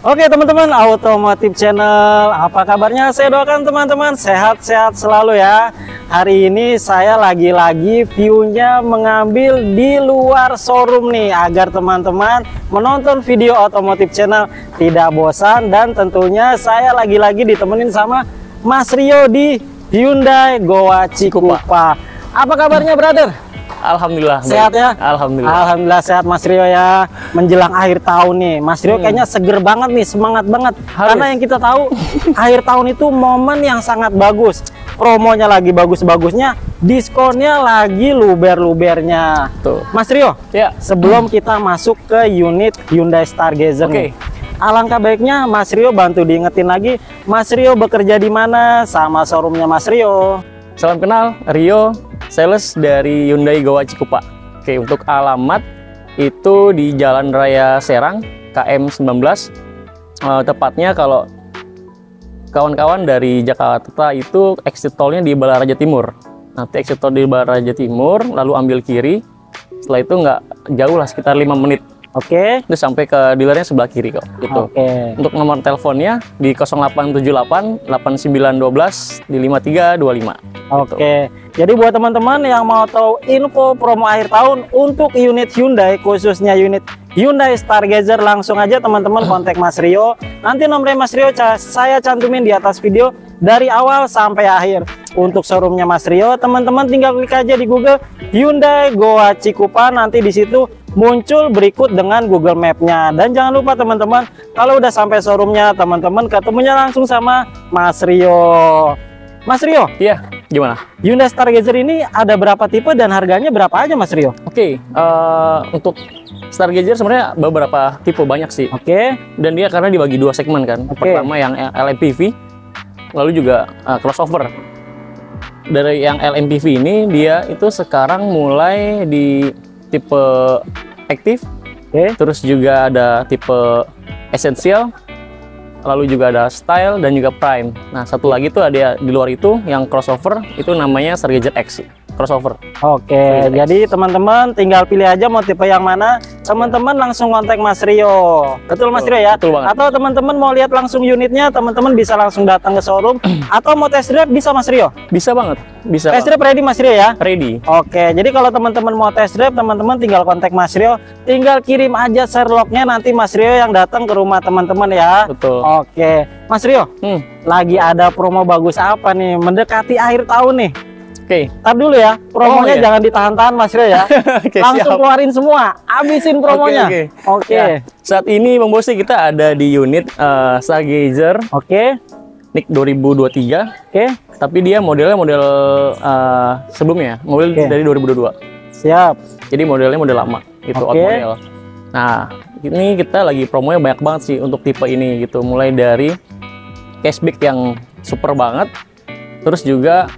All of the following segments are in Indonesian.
Oke teman-teman Automotive Channel, apa kabarnya? Saya doakan teman-teman sehat-sehat selalu ya. Hari ini saya lagi-lagi view-nya mengambil di luar showroom nih, agar teman-teman menonton video Automotive Channel tidak bosan. Dan tentunya saya lagi-lagi ditemenin sama Mas Rio di Hyundai Goa Cikupa. Apa kabarnya brother? Alhamdulillah sehat ya. Alhamdulillah sehat Mas Rio ya. Menjelang akhir tahun nih Mas Rio kayaknya seger banget nih, semangat banget. Karena yang kita tahu akhir tahun itu momen yang sangat bagus, promonya lagi bagus-bagusnya, diskonnya lagi luber-lubernya tuh Mas Rio ya. Sebelum kita masuk ke unit Hyundai Stargazer nih, alangkah baiknya Mas Rio bantu diingetin lagi, Mas Rio bekerja di mana sama showroomnya Mas Rio. Salam kenal, Rio, sales dari Hyundai Goa Cikupa. Oke, untuk alamat itu di Jalan Raya Serang, KM 19. Tepatnya kalau kawan-kawan dari Jakarta itu exit tolnya di Balaraja Timur. Nanti exit tol di Balaraja Timur, lalu ambil kiri. Setelah itu nggak jauh lah, sekitar 5 menit. Oke. Itu sampai ke dealernya sebelah kiri kok. Gitu. Oke. Untuk nomor teleponnya di 0878 8912 di 5325. Oke. Jadi buat teman-teman yang mau tahu info promo akhir tahun untuk unit Hyundai, khususnya unit Hyundai Stargazer, langsung aja teman-teman kontak Mas Rio. Nanti nomornya Mas Rio saya cantumin di atas video dari awal sampai akhir. Untuk showroomnya Mas Rio, teman-teman tinggal klik aja di Google Hyundai Goa Cikupa, nanti di situ muncul berikut dengan Google Map-nya. Dan jangan lupa teman-teman, kalau udah sampai showroomnya, teman-teman ketemunya langsung sama Mas Rio. Mas Rio, iya, gimana? Hyundai Stargazer ini ada berapa tipe dan harganya berapa aja Mas Rio? Oke, untuk Stargazer sebenarnya beberapa tipe, banyak sih. Oke. Dan dia karena dibagi dua segmen kan. Pertama yang LMPV, lalu juga crossover. Dari yang LMPV ini dia itu sekarang mulai di tipe aktif, terus juga ada tipe essential, lalu juga ada style dan juga prime. Nah, satu lagi tuh ada di luar itu yang crossover, itu namanya Stargazer X crossover. Oke, jadi teman-teman tinggal pilih aja mau tipe yang mana. Teman-teman langsung kontak Mas Rio. Betul Mas Rio ya? Betul banget. Atau teman-teman mau lihat langsung unitnya, teman-teman bisa langsung datang ke showroom. Atau mau test drive bisa Mas Rio? Bisa banget. Bisa. Test drive ready Mas Rio ya? Ready. Oke, jadi kalau teman-teman mau test drive, teman-teman tinggal kontak Mas Rio. Tinggal kirim aja Sherlocknya, nanti Mas Rio yang datang ke rumah teman-teman ya. Betul. Oke, Mas Rio, lagi ada promo bagus apa nih? Mendekati akhir tahun nih. Oke, tar dulu ya, promonya jangan ditahan-tahan Mas Rio ya. Langsung keluarin semua, habisin promonya. Oke. Ya, saat ini Bang Bos, kita ada di unit Stargazer. NIK 2023. Tapi dia modelnya model sebelumnya, model dari 2022. Siap. Jadi modelnya model lama, itu old model. Nah, ini kita lagi promonya banyak banget sih untuk tipe ini gitu. Mulai dari cashback yang super banget, terus juga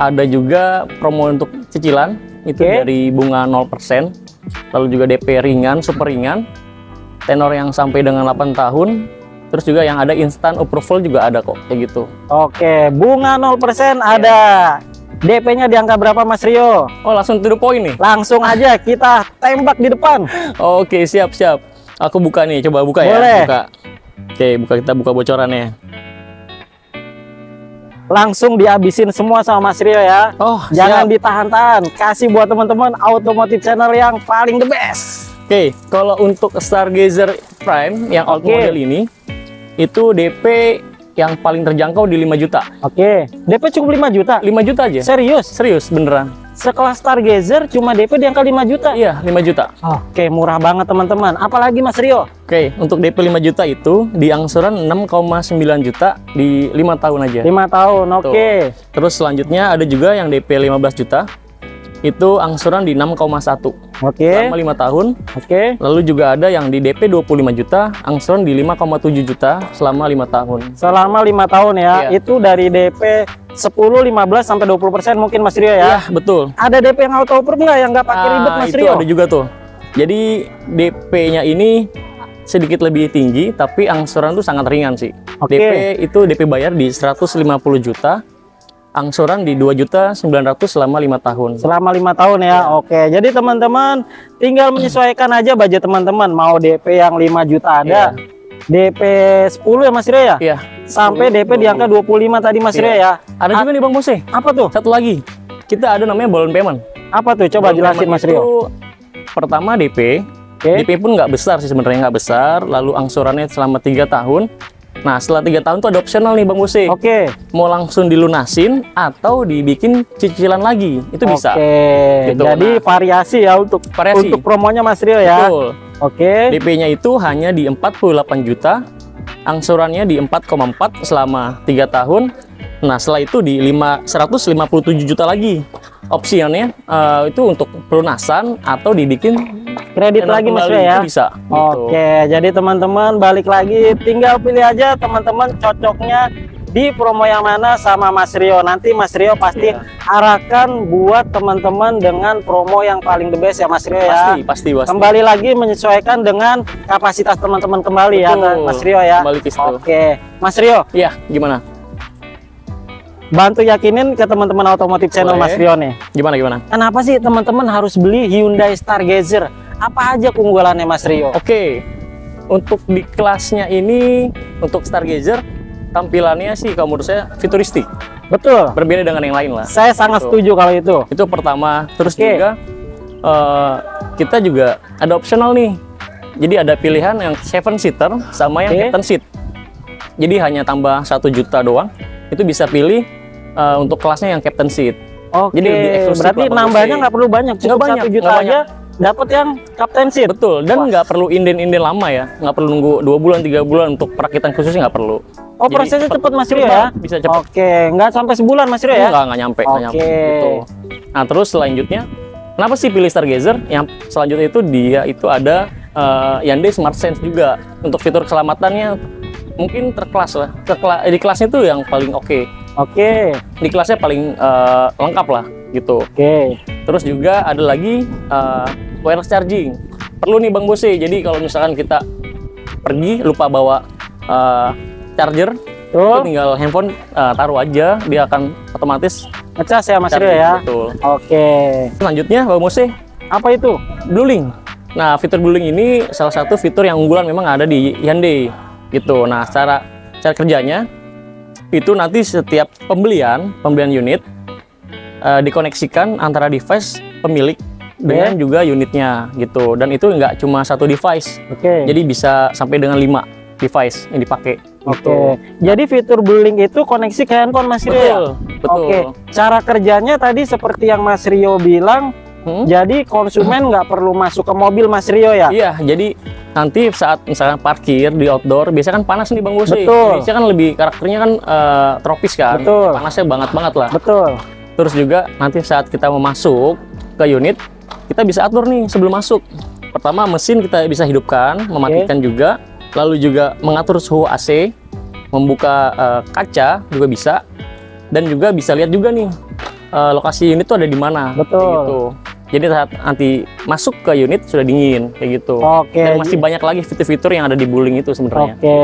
ada juga promo untuk cicilan itu dari bunga 0%, lalu juga DP ringan, super ringan, tenor yang sampai dengan 8 tahun, terus juga yang ada instant approval juga ada kok, kayak gitu. Oke, bunga 0% ada. DP-nya di angka berapa Mas Rio? Oh, langsung to the point nih? Langsung aja kita tembak di depan. Oke, siap-siap. Aku buka nih, coba buka ya. Boleh. Buka. Oke, kita buka bocorannya. Langsung dihabisin semua sama Mas Rio ya. Oh, jangan ditahan-tahan. Kasih buat teman-teman Automotive Channel yang paling the best. Oke, kalau untuk Stargazer Prime yang old model ini, itu DP yang paling terjangkau di 5 juta. Oke, DP cukup 5 juta? 5 juta aja. Serius? Serius, beneran. sekelas Stargazer cuma DP di angka 5 juta. Iya, 5 juta. Oke, murah banget teman-teman. Apalagi Mas Rio? Oke, untuk DP 5 juta itu di angsuran 6,9 juta di 5 tahun aja. 5 tahun, oke. Tuh. Terus selanjutnya ada juga yang DP 15 juta. Itu angsuran di 6,1 Oke. selama 5 tahun. Oke. Lalu juga ada yang di DP 25 juta, angsuran di 5,7 juta selama 5 tahun. Selama 5 tahun ya. Iya. Itu dari DP 10, 15 sampai 20% mungkin Mas Rio ya. Iya, betul. Ada DP yang auto approve nggak yang nggak pakai ribet Mas Itu Rio? ada juga tuh. Jadi DP-nya ini sedikit lebih tinggi, tapi angsuran tuh sangat ringan sih. Oke. DP itu DP bayar di 150 juta, angsuran di 2.900.000 selama 5 tahun. Selama 5 tahun ya. Oke. Jadi teman-teman tinggal menyesuaikan aja budget teman-teman. Mau DP yang 5 juta ada. Iya. DP 10 ya Mas Rio ya? Iya. Sampai DP di angka 25 tadi Mas Rio ya. Ada juga nih Bang Bose. Apa tuh? Satu lagi. Kita ada namanya balloon payment. Apa tuh? Coba Balloon jelasin payment Mas Rio. itu pertama DP. Oke. DP pun nggak besar sih sebenarnya, nggak besar. Lalu angsurannya selama 3 tahun. Nah, setelah 3 tahun tuh ada opsional nih Bang Bose. Oke. Mau langsung dilunasin atau dibikin cicilan lagi, itu bisa. Oke. Gitu. Jadi Nah, variasi ya untuk variasi. promonya Mas Rio ya. Betul. Oke. DP-nya itu hanya di 48 juta, angsurannya di 4,4 selama 3 tahun. Nah, setelah itu di 157 juta lagi. Opsinya itu untuk pelunasan atau dibikin Kredit tenor lagi Mas kembali, Rio ya. itu bisa. Gitu. Oke, jadi teman-teman balik lagi tinggal pilih aja teman-teman cocoknya di promo yang mana sama Mas Rio. Nanti Mas Rio pasti Iya. arahkan buat teman-teman dengan promo yang paling the best ya Mas Rio ya. Pasti. Kembali lagi menyesuaikan dengan kapasitas teman-teman kembali ya Betul. Mas Rio ya. Kembali ke situ. Oke, Mas Rio, Iya, gimana? bantu yakinin ke teman-teman otomotif channel Boleh. Mas Rio nih. Gimana? Kenapa sih teman-teman harus beli Hyundai Stargazer? Apa aja keunggulannya Mas Rio? Oke. Untuk di kelasnya ini, untuk Stargazer, tampilannya sih kalau menurut saya futuristik. Betul. Berbeda dengan yang lain lah. Saya sangat Gitu. setuju kalau itu. Itu pertama. Terus Oke. juga kita juga ada optional nih. Jadi ada pilihan yang 7 seater sama yang Oke. captain seat. Jadi hanya tambah 1 juta doang. Itu bisa pilih untuk kelasnya yang captain seat. Oke, Jadi lebih eksklusif berarti lah, Bang nambahnya Bose. nggak perlu banyak, cukup Nggak banyak, 1 juta nggak aja dapat yang captain seat. Betul. Dan Wah. nggak perlu inden-inden lama ya. Nggak perlu nunggu 2 bulan, 3 bulan untuk perakitan khususnya nggak perlu. Oh, Jadi prosesnya cepet. cepat Mas Rio ya? Bisa cepat. Oke, nggak sampai sebulan Mas Rio ya? Nggak nyampe. Oke. Gitu. Nah, terus selanjutnya, kenapa sih pilih Stargazer? Yang selanjutnya itu dia itu ada Hyundai Smart Sense juga. Untuk fitur keselamatannya mungkin terkelas lah. Di kelasnya itu yang paling oke. Oke, Di kelasnya paling lengkap lah gitu. oke. Terus juga ada lagi wireless charging. Perlu nih Bang Bose. Jadi kalau misalkan kita pergi lupa bawa charger, itu Tuh, tinggal handphone taruh aja, dia akan otomatis ngecas ya Mas Rio charging. ya? Betul. Oke. Selanjutnya Bang Bose, Apa itu? Bluelink. Nah, fitur Bluelink ini salah satu fitur yang unggulan memang ada di Hyundai gitu. Nah, cara kerjanya itu nanti setiap pembelian unit dikoneksikan antara device pemilik dengan juga unitnya gitu. Dan itu nggak cuma satu device. Oke. Jadi bisa sampai dengan 5 device yang dipakai. Oke. Jadi fitur Bluelink itu koneksi ke handphone Mas Rio ya? Betul. Oke. Cara kerjanya tadi seperti yang Mas Rio bilang, jadi konsumen nggak perlu masuk ke mobil Mas Rio ya? Iya, jadi nanti saat misalkan parkir di outdoor, biasanya kan panas nih Bang Bose. Betul. Biasanya kan lebih karakternya kan tropis kan. Betul. Panasnya banget lah. Betul. Terus juga nanti saat kita mau masuk ke unit, kita bisa atur nih sebelum masuk. Pertama mesin kita bisa hidupkan, mematikan juga. Lalu juga mengatur suhu AC, membuka kaca juga bisa. Dan juga bisa lihat juga nih lokasi unit itu ada di mana. Betul. Kayak gitu. Jadi saat nanti masuk ke unit sudah dingin kayak gitu. Oke. Dan masih banyak lagi fitur-fitur yang ada di Bluelink itu sebenarnya. Oke.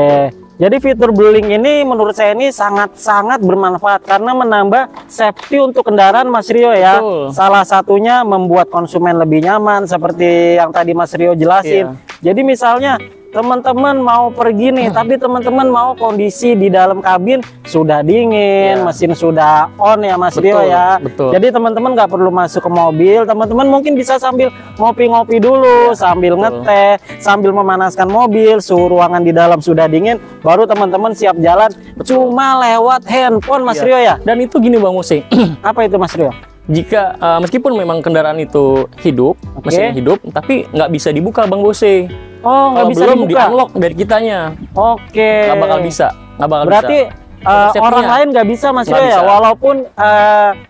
Jadi fitur Bluelink ini menurut saya ini sangat-sangat bermanfaat karena menambah safety untuk kendaraan Mas Rio ya. Betul. Salah satunya membuat konsumen lebih nyaman seperti yang tadi Mas Rio jelasin. Jadi misalnya teman-teman mau pergi nih, tapi teman-teman mau kondisi di dalam kabin sudah dingin, Iya. mesin sudah on ya Mas Rio Betul, ya. betul. Jadi teman-teman nggak perlu masuk ke mobil, teman-teman mungkin bisa sambil ngopi-ngopi dulu, sambil ngeteh, sambil memanaskan mobil, suhu ruangan di dalam sudah dingin, baru teman-teman siap jalan. Cuma lewat handphone Mas Iya. Rio ya. Dan itu gini Bang Bose, Apa itu Mas Rio? jika meskipun memang kendaraan itu hidup, mesinnya hidup, tapi nggak bisa dibuka Bang Bose. Oh, nggak bisa belum dibuka. di-unlock dari kitanya. Oke. Nggak bakal bisa. Berarti Konsepnya. orang lain nggak bisa Mas Nggak Rio ya, bisa. walaupun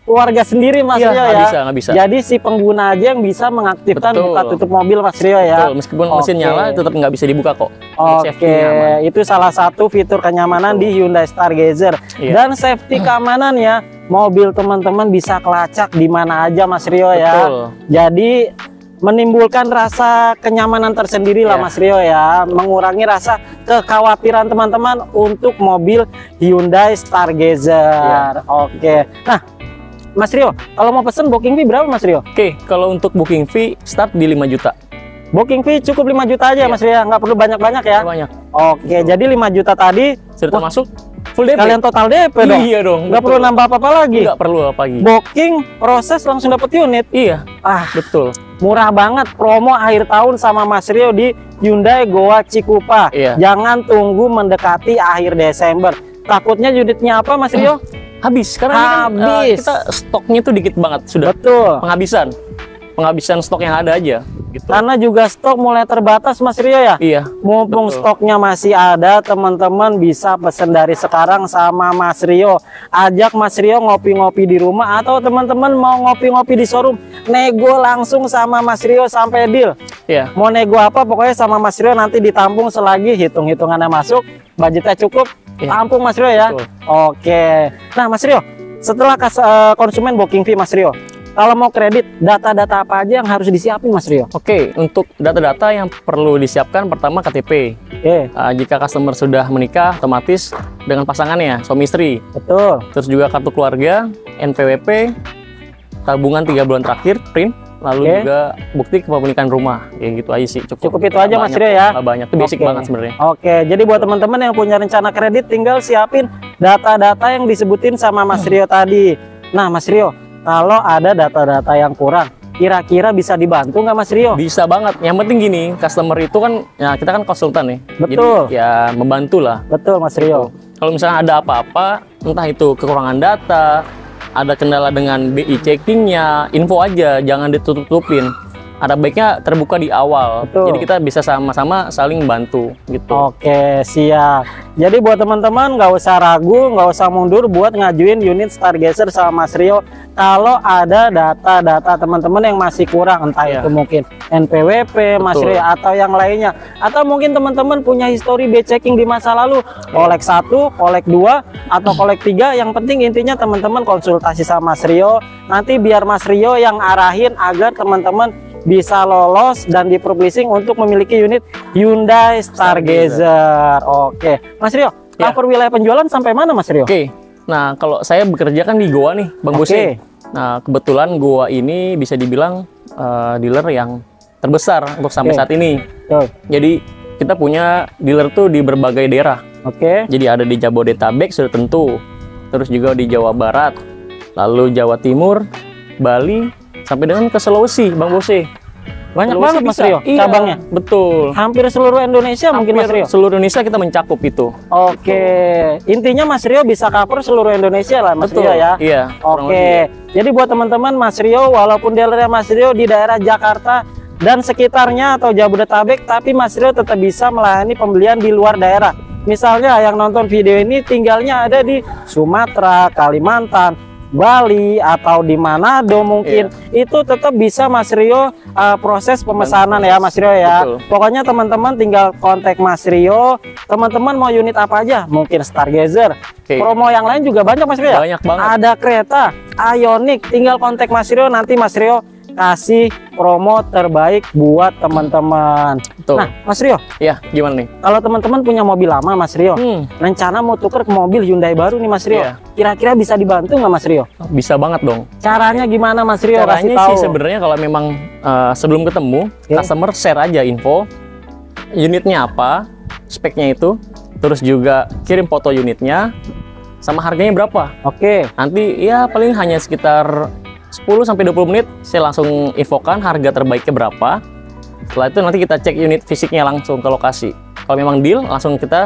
keluarga sendiri Mas Iya, Rio nggak ya. bisa, nggak bisa. Jadi si pengguna aja yang bisa mengaktifkan Betul. buka tutup mobil Mas Rio ya. Betul, meskipun mesin Oke. nyala tetap nggak bisa dibuka kok. Oke, Safety-nya aman. itu salah satu fitur kenyamanan di Hyundai Stargazer. Iya. Dan safety keamanannya, mobil teman-teman bisa kelacak di mana aja Mas Rio ya. Betul. Jadi menimbulkan rasa kenyamanan tersendiri lah Iya. Mas Rio ya, mengurangi rasa kekhawatiran teman-teman untuk mobil Hyundai Stargazer. Iya. Oke, nah Mas Rio, kalau mau pesen booking fee berapa Mas Rio? Oke, kalau untuk booking fee start di 5 juta. Booking fee cukup 5 juta aja Iya. Mas Rio, nggak perlu banyak-banyak ya. Banyak. Oke, jadi 5 juta tadi Sudah wah, termasuk full DP. kalian total DP dong. Iya dong. Nggak perlu nambah apa-apa lagi. Nggak perlu apa lagi. Booking, proses langsung dapat unit. Iya, Ah, betul. murah banget promo akhir tahun sama Mas Rio di Hyundai Goa Cikupa. Iya. Jangan tunggu mendekati akhir Desember. Takutnya unitnya apa Mas Rio? Habis karena ini kan, Habis. kita stoknya tuh dikit banget sudah. Betul. Penghabisan stok yang ada aja gitu. Karena juga stok mulai terbatas Mas Rio ya. Iya. Mumpung Betul. stoknya masih ada, teman-teman bisa pesen dari sekarang sama Mas Rio. Ajak Mas Rio ngopi-ngopi di rumah, atau teman-teman mau ngopi-ngopi di showroom, nego langsung sama Mas Rio sampai deal. Iya. Mau nego apa pokoknya sama Mas Rio, nanti ditampung selagi hitung-hitungannya masuk, budgetnya cukup, Iya. tampung Mas Rio ya. Betul. Oke. Nah Mas Rio, setelah konsumen booking fee Mas Rio, kalau mau kredit, data-data apa aja yang harus disiapin Mas Rio? Oke, untuk data-data yang perlu disiapkan pertama KTP. Oke, Jika customer sudah menikah, otomatis dengan pasangannya, suami istri. betul. Terus juga kartu keluarga, NPWP, tabungan 3 bulan terakhir, print, lalu Oke. juga bukti kepemilikan rumah. Ya gitu aja sih, cukup. Cukup itu aja Mas Banyak, Rio ya. nggak banyak, itu basic Oke. banget sebenarnya. Oke, jadi buat teman-teman yang punya rencana kredit, tinggal siapin data-data yang disebutin sama Mas Rio tadi. Nah Mas Rio, kalau ada data-data yang kurang, kira-kira bisa dibantu nggak Mas Rio? Bisa banget. Yang penting gini, customer itu kan, ya kita kan konsultan nih. Betul. Jadi ya membantu lah. Betul Mas Rio. Kalau misalnya ada apa-apa, entah itu kekurangan data, ada kendala dengan BI checkingnya, info aja, jangan ditutup-tutupin. Ada baiknya terbuka di awal. Betul. Jadi kita bisa sama-sama saling bantu gitu. Oke, siap. Jadi buat teman-teman nggak usah ragu, nggak usah mundur buat ngajuin unit Stargazer sama Mas Rio. Kalau ada data-data teman-teman yang masih kurang, entah Iya. itu mungkin NPWP, Mas Betul. Rio, atau yang lainnya. Atau mungkin teman-teman punya histori B checking di masa lalu, kolek 1, kolek 2, atau kolek 3. Yang penting intinya teman-teman konsultasi sama Mas Rio. Nanti biar Mas Rio yang arahin agar teman-teman bisa lolos dan dipublishing untuk memiliki unit Hyundai Stargazer. Oke, Mas Rio, Ya. cover wilayah penjualan sampai mana Mas Rio? Oke. Nah, kalau saya bekerja kan di Goa nih, Bang Oke. Bose. Nah, kebetulan Goa ini bisa dibilang dealer yang terbesar untuk sampai Oke. saat ini. Tuh. Jadi kita punya dealer tuh di berbagai daerah. Oke, Jadi ada di Jabodetabek sudah tentu, terus juga di Jawa Barat, lalu Jawa Timur, Bali, sampai dengan ke Sulawesi, Bang Bose. banyak Sulawesi banget Mas bisa. Rio Iya, cabangnya. betul. Hampir seluruh Indonesia mungkin Mas Rio. Seluruh Indonesia kita mencakup itu. Oke, intinya Mas Rio bisa cover seluruh Indonesia lah Mas Rio ya. Iya. kurang lebih. Oke, jadi buat teman-teman Mas Rio, walaupun dealernya Mas Rio di daerah Jakarta dan sekitarnya atau Jabodetabek, tapi Mas Rio tetap bisa melayani pembelian di luar daerah. Misalnya yang nonton video ini tinggalnya ada di Sumatera, Kalimantan, Bali, atau di Manado mungkin, itu tetap bisa Mas Rio proses pemesanan ya Mas Rio ya. Betul. Pokoknya teman-teman tinggal kontak Mas Rio. Teman-teman mau unit apa aja, mungkin Stargazer. Oke. Promo yang lain juga banyak Mas Rio ya? Banyak banget. Ada kereta Ioniq, tinggal kontak Mas Rio, nanti Mas Rio kasih promo terbaik buat teman-teman. Betul. Nah Mas Rio, Ya, gimana nih? kalau teman-teman punya mobil lama Mas Rio, rencana mau tuker ke mobil Hyundai baru nih Mas Rio, Iya. kira-kira bisa dibantu nggak Mas Rio? Bisa banget dong. Caranya gimana Mas Rio? Kasih Caranya tahu. sih sebenarnya kalau memang sebelum ketemu, Oke. customer share aja info unitnya apa, speknya itu, terus juga kirim foto unitnya, sama harganya berapa. Oke, Nanti ya paling hanya sekitar 10-20 menit saya langsung infokan harga terbaiknya berapa. Setelah itu nanti kita cek unit fisiknya langsung ke lokasi. Kalau memang deal, langsung kita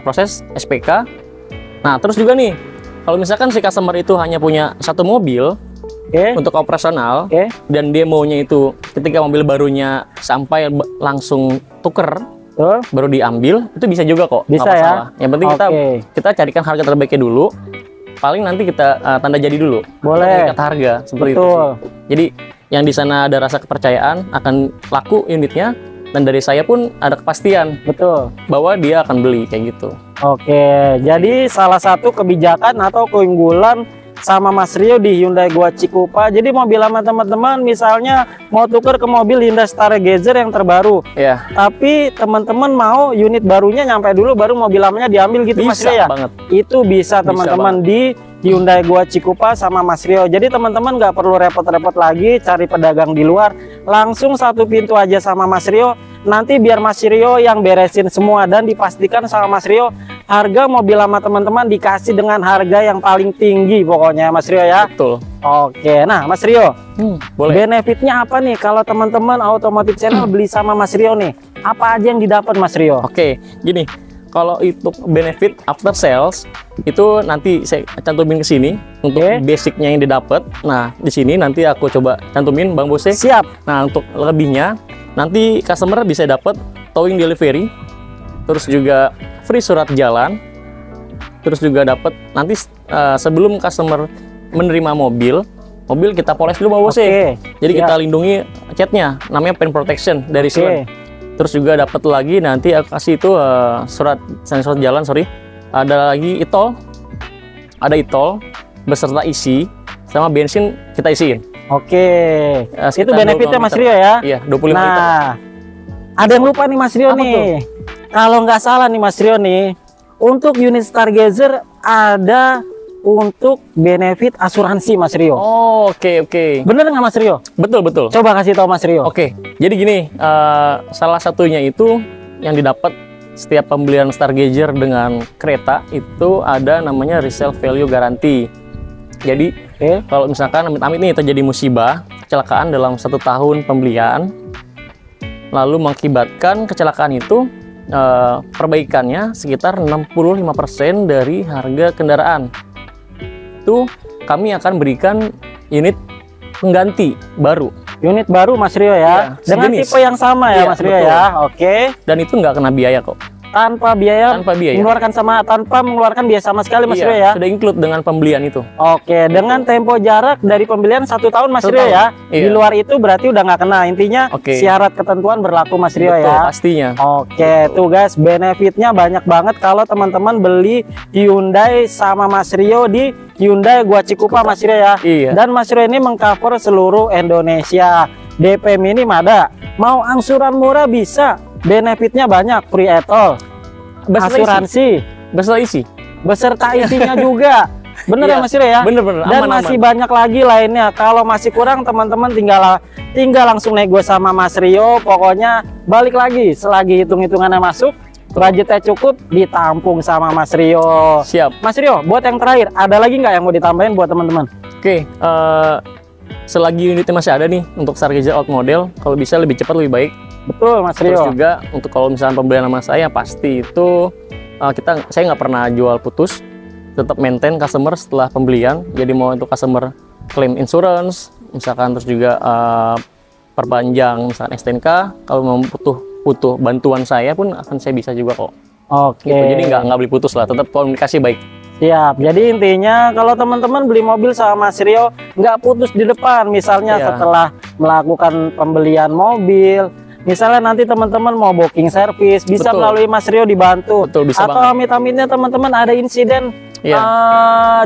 proses SPK. Nah, terus juga nih, kalau misalkan si customer itu hanya punya satu mobil, untuk operasional, dan dia maunya itu ketika mobil barunya sampai langsung tuker, baru diambil, itu bisa juga kok. Bisa nggak ya. masalah. Yang penting kita carikan harga terbaiknya dulu. Paling nanti kita tanda jadi dulu. Boleh. Kata harga seperti itu sih. Jadi yang di sana ada rasa kepercayaan akan laku unitnya, dan dari saya pun ada kepastian bahwa dia akan beli kayak gitu. Oke, jadi salah satu kebijakan atau keunggulan sama Mas Rio di Hyundai Goa Cikupa. Jadi mobil sama teman-teman misalnya mau tuker ke mobil Hyundai Stargazer yang terbaru. Tapi teman-teman mau unit barunya nyampe dulu baru mobil lamanya diambil gitu Mas Rio ya. Itu bisa teman-teman di Hyundai Goa Cikupa sama Mas Rio. Jadi teman-teman nggak perlu repot-repot lagi cari pedagang di luar. Langsung satu pintu aja sama Mas Rio. Nanti biar Mas Rio yang beresin semua, dan dipastikan sama Mas Rio harga mobil sama teman-teman dikasih dengan harga yang paling tinggi pokoknya Mas Rio ya. Betul. Oke, nah Mas Rio, boleh. benefitnya apa nih kalau teman-teman Automotive Channel beli sama Mas Rio nih? Apa aja yang didapat Mas Rio? Oke, gini. Kalau itu benefit after sales itu nanti saya cantumin ke sini untuk basicnya yang didapat. Nah, di sini nanti aku coba cantumin Bang Bose. Siap. Nah, untuk lebihnya nanti customer bisa dapat towing delivery, terus juga free surat jalan, terus juga dapat nanti sebelum customer menerima mobil kita poles dulu Bang Bose. Jadi kita lindungi catnya, namanya paint protection dari Silen. Terus juga dapat lagi nanti aku kasih itu surat jalan, ada lagi e-tol, beserta isi sama bensin kita isiin. Itu benefitnya Mas Rio ya. Iya, 25 liter. Ada yang lupa nih Mas Rio nih. Kalau nggak salah nih Mas Rio nih, untuk unit Stargazer ada untuk benefit asuransi Mas Rio. Oke. Bener nggak Mas Rio? Betul. Coba kasih tahu Mas Rio. Jadi gini, salah satunya itu yang didapat setiap pembelian Stargazer dengan kereta itu ada namanya resale value guarantee. Jadi kalau misalkan amit-amit nih terjadi musibah, kecelakaan dalam 1 tahun pembelian, lalu mengakibatkan kecelakaan itu perbaikannya sekitar 65% dari harga kendaraan. Itu kami akan berikan unit pengganti baru. Unit baru Mas Rio ya, dengan tipe yang sama ya Mas Rio ya. Dan itu nggak kena biaya kok. Tanpa biaya tanpa mengeluarkan biaya sama sekali Mas Rio ya. Sudah include dengan pembelian itu. Dengan tempo jarak dari pembelian 1 tahun Mas Rio ya. Di luar itu berarti udah nggak kena. Intinya syarat ketentuan berlaku Mas Rio ya. Pastinya. Tuh guys, benefitnya banyak banget kalau teman-teman beli Hyundai sama Mas Rio di Hyundai Goa Cikupa Mas Rio ya. Dan Mas Rio ini mengcover seluruh Indonesia. DP minim ada, mau angsuran murah bisa. Benefitnya banyak, free e-tol, asuransi, beserta isinya juga. Bener ya Mas Rio ya? Bener. Dan masih banyak lagi lainnya. Kalau masih kurang teman-teman tinggal langsung nego sama Mas Rio. Pokoknya balik lagi selagi hitung-hitungannya masuk, budgetnya cukup, ditampung sama Mas Rio. Siap. Mas Rio, buat yang terakhir, ada lagi nggak yang mau ditambahin buat teman-teman? Selagi unitnya masih ada nih untuk Stargazer out model, kalau bisa lebih cepat lebih baik. Betul Mas Rio. Terus juga untuk kalau misalnya pembelian sama saya, pasti itu saya nggak pernah jual putus, tetap maintain customer setelah pembelian. Jadi mau untuk customer claim insurance misalkan, terus juga perpanjang misalkan STNK, kalau mau butuh bantuan saya pun akan saya bisa juga kok. Gitu. Jadi nggak beli putus lah, tetap komunikasi baik. Siap. Jadi intinya kalau teman-teman beli mobil sama Mas Rio nggak putus di depan, misalnya setelah melakukan pembelian mobil, misalnya nanti teman-teman mau booking service, bisa melalui Mas Rio dibantu. Atau amit-amitnya teman-teman ada insiden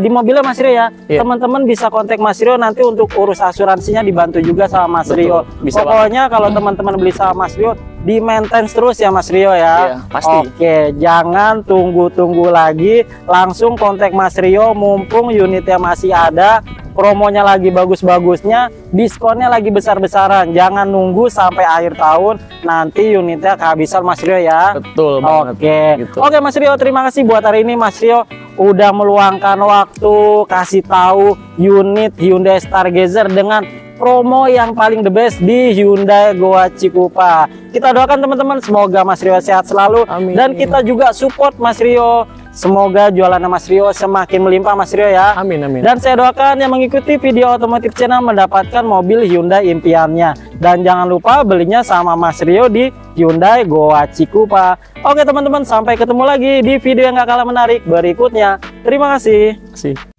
di mobilnya Mas Rio ya, teman-teman bisa kontak Mas Rio nanti untuk urus asuransinya dibantu juga sama Mas Rio. Pokoknya kalau teman-teman beli sama Mas Rio, di maintenance terus ya Mas Rio ya. Pasti. Jangan tunggu-tunggu lagi, langsung kontak Mas Rio mumpung unitnya masih ada, promonya lagi bagus-bagusnya, diskonnya lagi besar-besaran. Jangan nunggu sampai akhir tahun, nanti unitnya kehabisan Mas Rio ya. Betul banget. Oke Mas Rio, terima kasih buat hari ini Mas Rio udah meluangkan waktu kasih tahu unit Hyundai Stargazer dengan promo yang paling the best di Hyundai Goa Cikupa. Kita doakan teman-teman semoga Mas Rio sehat selalu. Amin. Dan kita juga support Mas Rio Semoga jualannya Mas Rio semakin melimpah Mas Rio ya. Amin, amin. Dan saya doakan yang mengikuti video otomotif channel mendapatkan mobil Hyundai impiannya. Dan jangan lupa belinya sama Mas Rio di Hyundai Goa Cikupa. Oke teman-teman, sampai ketemu lagi di video yang gak kalah menarik berikutnya. Terima kasih. Terima kasih.